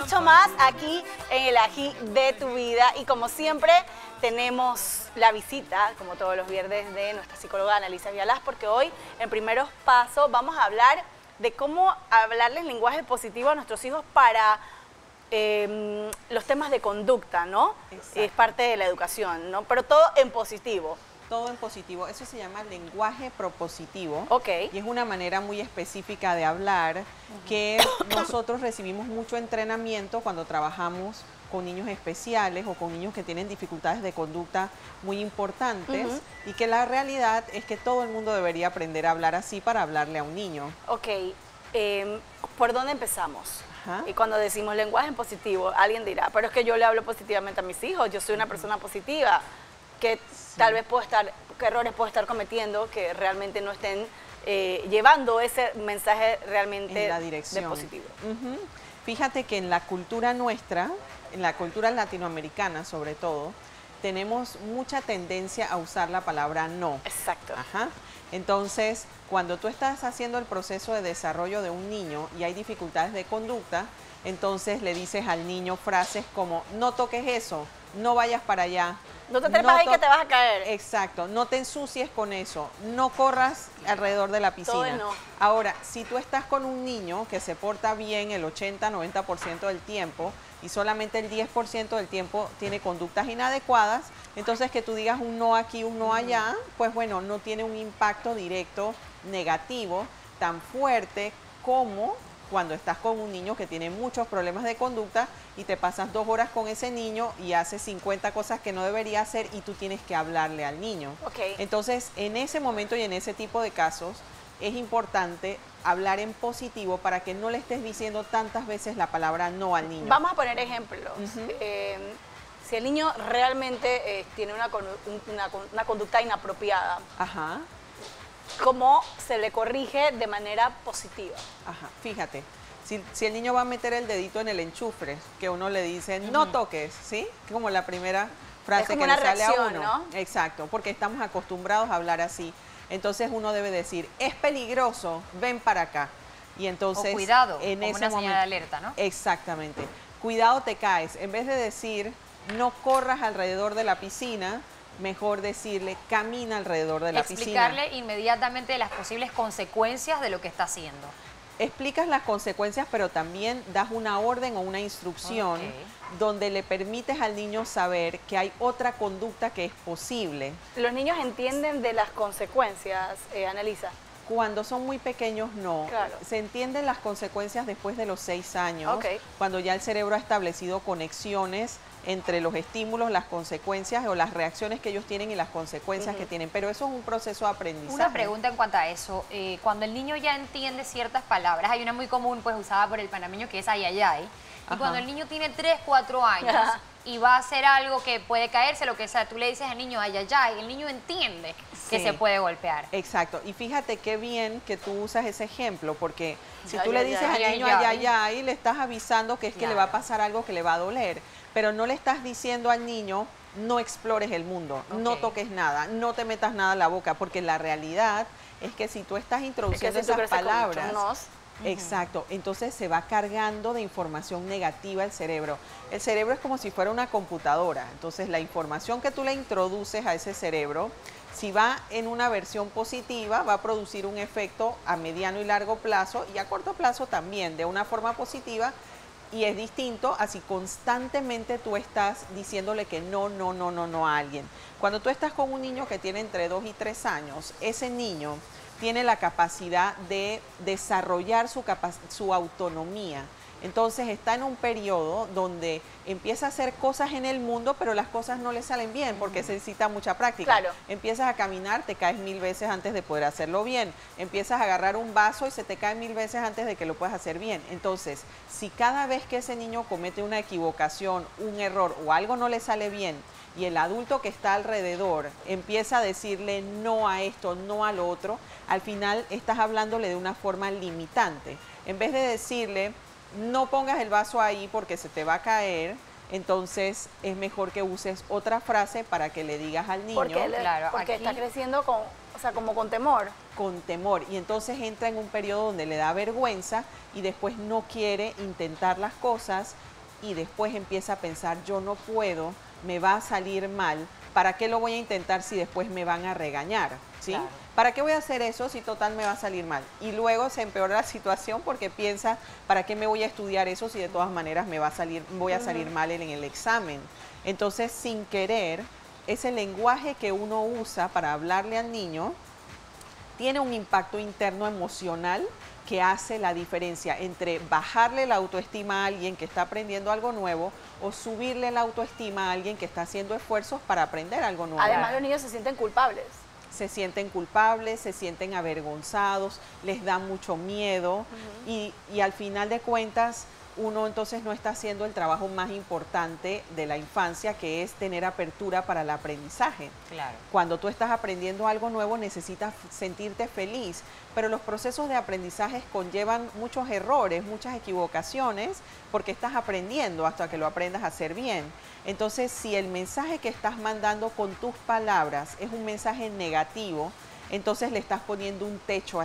mucho más aquí en el Ají de tu Vida. Y como siempre, tenemos la visita, como todos los viernes, de nuestra psicóloga Annalisa Vialás, porque hoy, en Primeros Pasos, vamos a hablar de cómo hablarles lenguaje positivo a nuestros hijos para los temas de conducta, ¿no? Exacto. Es parte de la educación, ¿no? Pero todo en positivo. Todo en positivo. Eso se llama lenguaje propositivo. Ok. Y es una manera muy específica de hablar que nosotros recibimos mucho entrenamiento cuando trabajamos con niños especiales o con niños que tienen dificultades de conducta muy importantes y que la realidad es que todo el mundo debería aprender a hablar así para hablarle a un niño. Ok. ¿Por dónde empezamos? Ajá. Y cuando decimos lenguaje en positivo, alguien dirá, pero es que yo le hablo positivamente a mis hijos, yo soy una persona positiva, que tal vez qué errores puedo estar cometiendo que realmente no estén llevando ese mensaje realmente En la dirección. de positivo. Fíjate que en la cultura nuestra, en la cultura latinoamericana sobre todo, tenemos mucha tendencia a usar la palabra no. Exacto. Ajá. Entonces, cuando tú estás haciendo el proceso de desarrollo de un niño y hay dificultades de conducta, entonces le dices al niño frases como, no toques eso, no vayas para allá. No te trepas ahí que te vas a caer. Exacto, no te ensucies con eso, no corras alrededor de la piscina. Todo es no. Ahora, si tú estás con un niño que se porta bien el 80-90% del tiempo y solamente el 10% del tiempo tiene conductas inadecuadas, entonces que tú digas un no aquí, un no allá, pues bueno, no tiene un impacto directo negativo tan fuerte como cuando estás con un niño que tiene muchos problemas de conducta y te pasas 2 horas con ese niño y hace 50 cosas que no debería hacer y tú tienes que hablarle al niño. Okay. Entonces, en ese momento y en ese tipo de casos, es importante hablar en positivo para que no le estés diciendo tantas veces la palabra no al niño. Vamos a poner ejemplos. Si el niño realmente tiene una conducta inapropiada, Ajá. ¿cómo se le corrige de manera positiva? Ajá, fíjate, si el niño va a meter el dedito en el enchufre, que uno le dice, no toques, ¿sí? Como la primera frase como que una le sale reacción, a uno. ¿no? Exacto, porque estamos acostumbrados a hablar así. Entonces uno debe decir, es peligroso, ven para acá. Y entonces, o cuidado, en como ese una señal momento, de alerta, ¿no? Exactamente. Cuidado, te caes. En vez de decir, no corras alrededor de la piscina, mejor decirle, camina alrededor de la piscina. Explicarle inmediatamente las posibles consecuencias de lo que está haciendo. Explicas las consecuencias, pero también das una orden o una instrucción donde le permites al niño saber que hay otra conducta que es posible. ¿Los niños entienden de las consecuencias, Annalisa? Cuando son muy pequeños, no. Claro. Se entienden las consecuencias después de los 6 años, Ok. cuando ya el cerebro ha establecido conexiones entre los estímulos, las consecuencias o las reacciones que ellos tienen y las consecuencias que tienen. Pero eso es un proceso de aprendizaje. Una pregunta en cuanto a eso. Cuando el niño ya entiende ciertas palabras, hay una muy común pues usada por el panameño que es ay, ay, ay. Y Ajá. cuando el niño tiene 3, 4 años y va a hacer algo que puede caerse, lo que sea, tú le dices al niño ay, ay, ay, el niño entiende que Sí. se puede golpear. Exacto. Y fíjate qué bien que tú usas ese ejemplo, porque si Ay, tú le ay, dices ay, al ay, niño ay, ay, ay, ay, le estás avisando que es que le va a pasar algo que le va a doler. Pero no le estás diciendo al niño, no explores el mundo, no toques nada, no te metas nada en la boca, porque la realidad es que si tú estás introduciendo si tú esas creces con palabras, muchos nos. exacto, entonces se va cargando de información negativa el cerebro. El cerebro es como si fuera una computadora, entonces la información que tú le introduces a ese cerebro, si va en una versión positiva, va a producir un efecto a mediano y largo plazo y a corto plazo también, de una forma positiva. Y es distinto a si constantemente tú estás diciéndole que no, no, no, no, no a alguien. Cuando tú estás con un niño que tiene entre 2 y 3 años, ese niño tiene la capacidad de desarrollar su autonomía. Entonces está en un periodo donde empieza a hacer cosas en el mundo, pero las cosas no le salen bien porque se necesita mucha práctica. Claro. Empiezas a caminar, te caes 1000 veces antes de poder hacerlo bien. Empiezas a agarrar un vaso y se te cae 1000 veces antes de que lo puedas hacer bien. Entonces, si cada vez que ese niño comete una equivocación, un error o algo no le sale bien, y el adulto que está alrededor empieza a decirle no a esto, no a lo otro, al final estás hablándole de una forma limitante. En vez de decirle, no pongas el vaso ahí porque se te va a caer, entonces es mejor que uses otra frase para que le digas al niño. Porque está creciendo como con temor. Con temor, y entonces entra en un periodo donde le da vergüenza y después no quiere intentar las cosas y después empieza a pensar, yo no puedo, me va a salir mal, ¿para qué lo voy a intentar si después me van a regañar? ¿Sí? Claro. ¿Para qué voy a hacer eso si total me va a salir mal? Y luego se empeora la situación porque piensa, ¿para qué me voy a estudiar eso si de todas maneras voy a salir mal en el examen? Entonces, sin querer, ese lenguaje que uno usa para hablarle al niño tiene un impacto interno emocional que hace la diferencia entre bajarle la autoestima a alguien que está aprendiendo algo nuevo o subirle la autoestima a alguien que está haciendo esfuerzos para aprender algo nuevo. Además, los niños se sienten culpables. Se sienten culpables, se sienten avergonzados, les da mucho miedo y al final de cuentas uno entonces no está haciendo el trabajo más importante de la infancia, que es tener apertura para el aprendizaje. Claro. Cuando tú estás aprendiendo algo nuevo necesitas sentirte feliz, pero los procesos de aprendizaje conllevan muchos errores, muchas equivocaciones, porque estás aprendiendo hasta que lo aprendas a hacer bien. Entonces, si el mensaje que estás mandando con tus palabras es un mensaje negativo, entonces le estás poniendo un techo a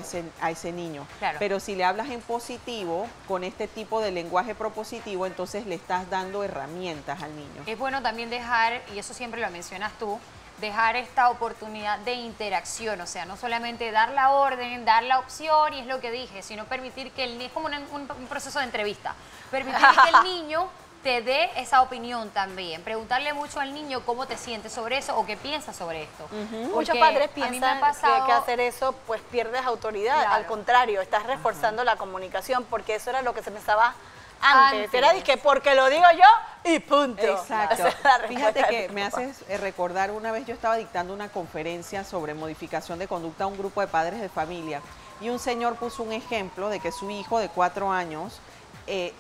ese niño. Claro. Pero si le hablas en positivo, con este tipo de lenguaje propositivo, entonces le estás dando herramientas al niño. Es bueno también dejar, y eso siempre lo mencionas tú, dejar esta oportunidad de interacción, o sea, no solamente dar la orden, dar la opción, y es lo que dije, sino permitir que el niño, es como un proceso de entrevista, permitir que el niño te dé esa opinión también. Preguntarle mucho al niño cómo te sientes sobre eso o qué piensas sobre esto. Muchos padres a mí me piensan ha pasado, que hacer eso pues pierdes autoridad. Claro. Al contrario, estás reforzando la comunicación porque eso era lo que se pensaba antes. Era que porque lo digo yo y punto. Exacto. Esa es la respuesta Fíjate que de mi me papá. haces recordar, una vez yo estaba dictando una conferencia sobre modificación de conducta a un grupo de padres de familia y un señor puso un ejemplo de que su hijo de 4 años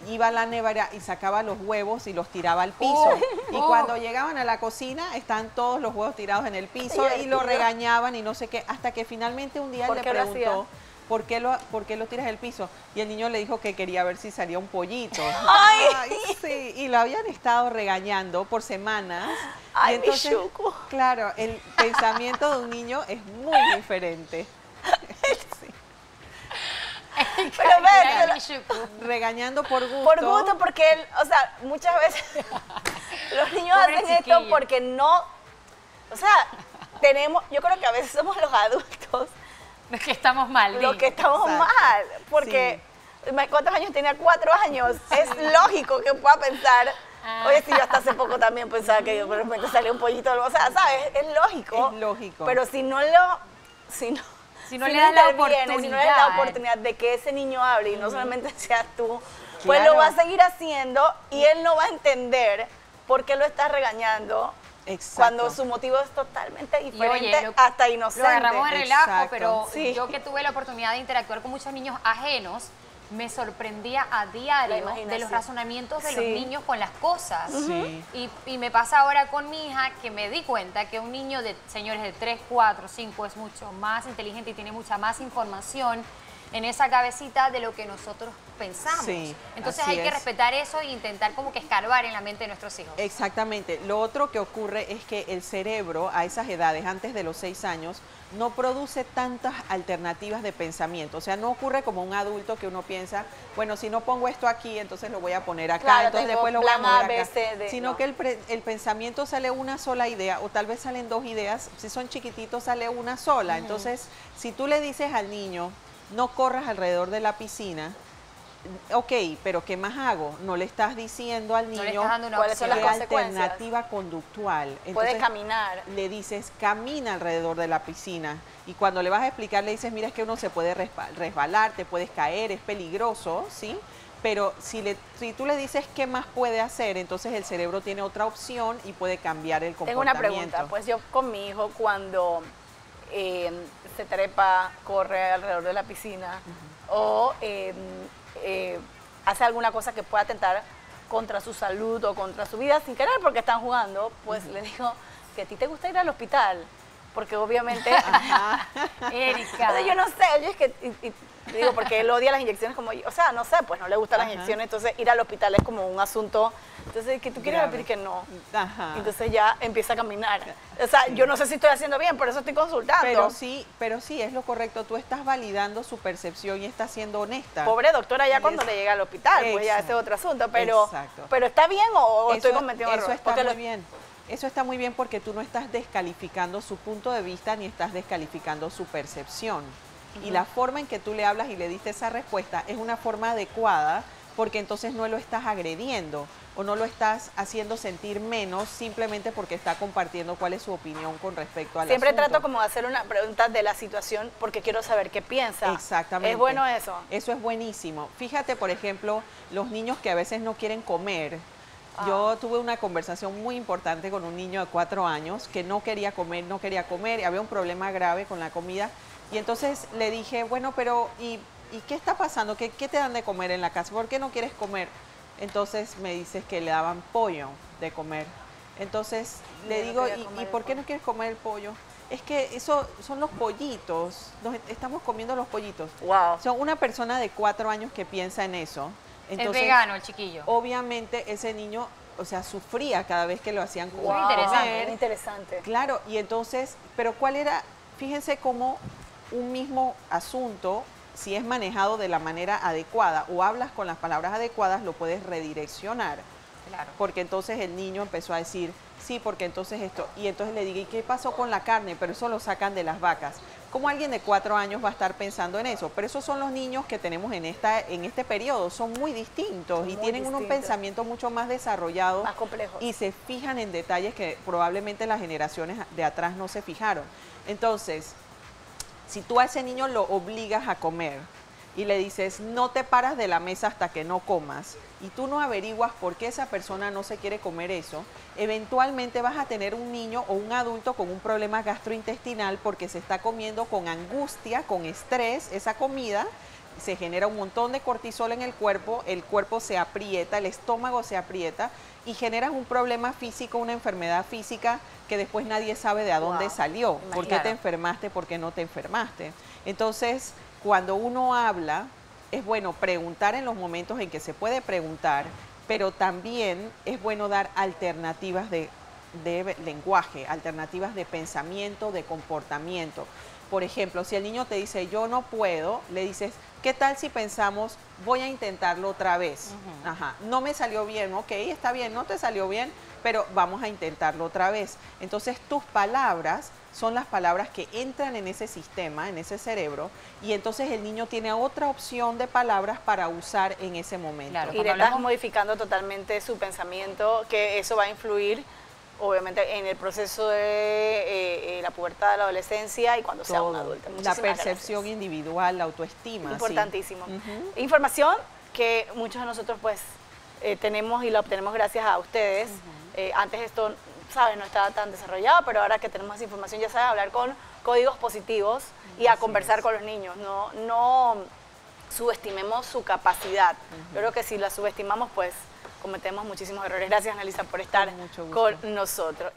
iba a la nevera y sacaba los huevos y los tiraba al piso. Y cuando llegaban a la cocina, estaban todos los huevos tirados en el piso y lo regañaban y no sé qué, hasta que finalmente un día él le preguntó, ¿por qué lo tiras al piso? Y el niño le dijo que quería ver si salía un pollito. ¡Ay! Sí, y lo habían estado regañando por semanas. ¡Ay, y entonces, mi chucu! claro, el pensamiento de un niño es muy diferente. Sí. Pero ves, Regañando por gusto. por gusto, porque él, o sea, muchas veces los niños Pobre hacen esto chiquillo. porque no, o sea, yo creo que a veces somos los adultos los que estamos mal. los que estamos Exacto. mal, porque ¿cuántos años tenía? 4 años. Es lógico que pueda pensar, oye, si yo hasta hace poco también pensaba que de repente salía un pollito o algo, o sea, ¿sabes? Es lógico. Es lógico. Pero si no Si no le das la intervienes, si no le das la oportunidad. oportunidad de que ese niño hable y no solamente seas tú, pues Claro. lo va a seguir haciendo y él no va a entender por qué lo estás regañando Exacto. cuando su motivo es totalmente Y diferente, oye, hasta inocente. Lo agarramos de relajo, Exacto. pero Sí. yo que tuve la oportunidad de interactuar con muchos niños ajenos, me sorprendía a La diario imaginación. de los razonamientos de los Sí. niños con las cosas. Sí. Y me pasa ahora con mi hija que me di cuenta que un niño de, señores, de 3, 4, 5 es mucho más inteligente y tiene mucha más información en esa cabecita de lo que nosotros pensamos. Sí, Entonces así hay que es. respetar eso e intentar como que escarbar en la mente de nuestros hijos. Exactamente. Lo otro que ocurre es que el cerebro a esas edades, antes de los 6 años, no produce tantas alternativas de pensamiento. O sea, no ocurre como un adulto que uno piensa, bueno, si no pongo esto aquí, entonces lo voy a poner acá, Claro, entonces tengo después lo voy a plan A, mover B, acá. C, D, Sino no. que el pensamiento sale una sola idea, o tal vez salen 2 ideas. Si son chiquititos, sale una sola. Entonces, si tú le dices al niño, no corras alrededor de la piscina, ok, pero ¿qué más hago? No le estás diciendo al No le niño estás dando una ¿cuáles son opción. las qué consecuencias? alternativa conductual. Puede Entonces, caminar. le dices, camina alrededor de la piscina. Y cuando le vas a explicar, le dices, mira, es que uno se puede resbalar, te puedes caer, es peligroso, ¿sí? Pero si tú le dices qué más puede hacer, entonces el cerebro tiene otra opción y puede cambiar el Tengo una comportamiento. pregunta, pues yo con mi hijo cuando se trepa, corre alrededor de la piscina o hace alguna cosa que pueda atentar contra su salud o contra su vida sin querer porque están jugando, pues le digo que a ti te gusta ir al hospital. porque obviamente... Erika. Entonces, yo no sé, yo es que... digo, porque él odia las inyecciones como yo. O sea, no sé, pues no le gustan las inyecciones, entonces ir al hospital es como un asunto. Entonces, que tú quieres repetir que no. Entonces ya empieza a caminar. O sea, yo no sé si estoy haciendo bien, por eso estoy consultando. Pero sí, es lo correcto. Tú estás validando su percepción y estás siendo honesta. Pobre doctora ya cuando le llega al hospital, pues ya ese es otro asunto. Pero ¿está bien o estoy cometiendo error? Eso está muy bien. Eso está muy bien porque tú no estás descalificando su punto de vista ni estás descalificando su percepción. Y la forma en que tú le hablas y le diste esa respuesta es una forma adecuada, porque entonces no lo estás agrediendo o no lo estás haciendo sentir menos simplemente porque está compartiendo cuál es su opinión con respecto al Siempre asunto. trato como de hacer una pregunta de la situación porque quiero saber qué piensa. Exactamente. ¿Es bueno eso? Eso es buenísimo. Fíjate, por ejemplo, los niños que a veces no quieren comer. Yo tuve una conversación muy importante con un niño de 4 años que no quería comer, y había un problema grave con la comida. Y entonces le dije, bueno, pero ¿y qué está pasando? ¿Qué te dan de comer en la casa? ¿Por qué no quieres comer? Entonces me dices que le daban pollo de comer. Entonces le digo, ¿y por qué no quieres comer el pollo? Es que eso son los pollitos, estamos comiendo los pollitos. Wow. Son una persona de 4 años que piensa en eso. Entonces, es vegano el chiquillo. Obviamente ese niño, o sea, sufría cada vez que lo hacían comer. Muy interesante. Muy interesante. Claro, y entonces, pero ¿cuál era? Fíjense cómo un mismo asunto, si es manejado de la manera adecuada o hablas con las palabras adecuadas, lo puedes redireccionar. Claro. Porque entonces el niño empezó a decir, sí, porque entonces esto, y entonces le digo, ¿y qué pasó con la carne? Pero eso lo sacan de las vacas. ¿Cómo alguien de 4 años va a estar pensando en eso? Pero esos son los niños que tenemos en este periodo, son muy distintos y tienen un pensamiento mucho más desarrollado, más complejo, y se fijan en detalles que probablemente las generaciones de atrás no se fijaron. Entonces, si tú a ese niño lo obligas a comer y le dices, no te paras de la mesa hasta que no comas, y tú no averiguas por qué esa persona no se quiere comer eso, eventualmente vas a tener un niño o un adulto con un problema gastrointestinal porque se está comiendo con angustia, con estrés, esa comida, se genera un montón de cortisol en el cuerpo se aprieta, el estómago se aprieta y generas un problema físico, una enfermedad física que después nadie sabe de dónde salió, por qué te enfermaste, por qué no te enfermaste. Entonces, cuando uno habla, es bueno preguntar en los momentos en que se puede preguntar, pero también es bueno dar alternativas de lenguaje, alternativas de pensamiento, de comportamiento. Por ejemplo, si el niño te dice, yo no puedo, le dices, ¿qué tal si pensamos, voy a intentarlo otra vez? No me salió bien, ok, está bien, no te salió bien, pero vamos a intentarlo otra vez. Entonces, tus palabras son las palabras que entran en ese sistema, en ese cerebro, y entonces el niño tiene otra opción de palabras para usar en ese momento. Claro, y le estás modificando totalmente su pensamiento, que eso va a influir obviamente en el proceso de la pubertad, de la adolescencia y cuando sea un adulto. La percepción individual, la autoestima. Importantísimo. Información que muchos de nosotros pues tenemos y la obtenemos gracias a ustedes. Antes esto, ¿sabes? No estaba tan desarrollado, pero ahora que tenemos esa información ya sabes hablar con códigos positivos y a conversar con los niños. No subestimemos su capacidad. Yo creo que si la subestimamos pues cometemos muchísimos errores. Gracias, Annalisa, por estar con nosotros.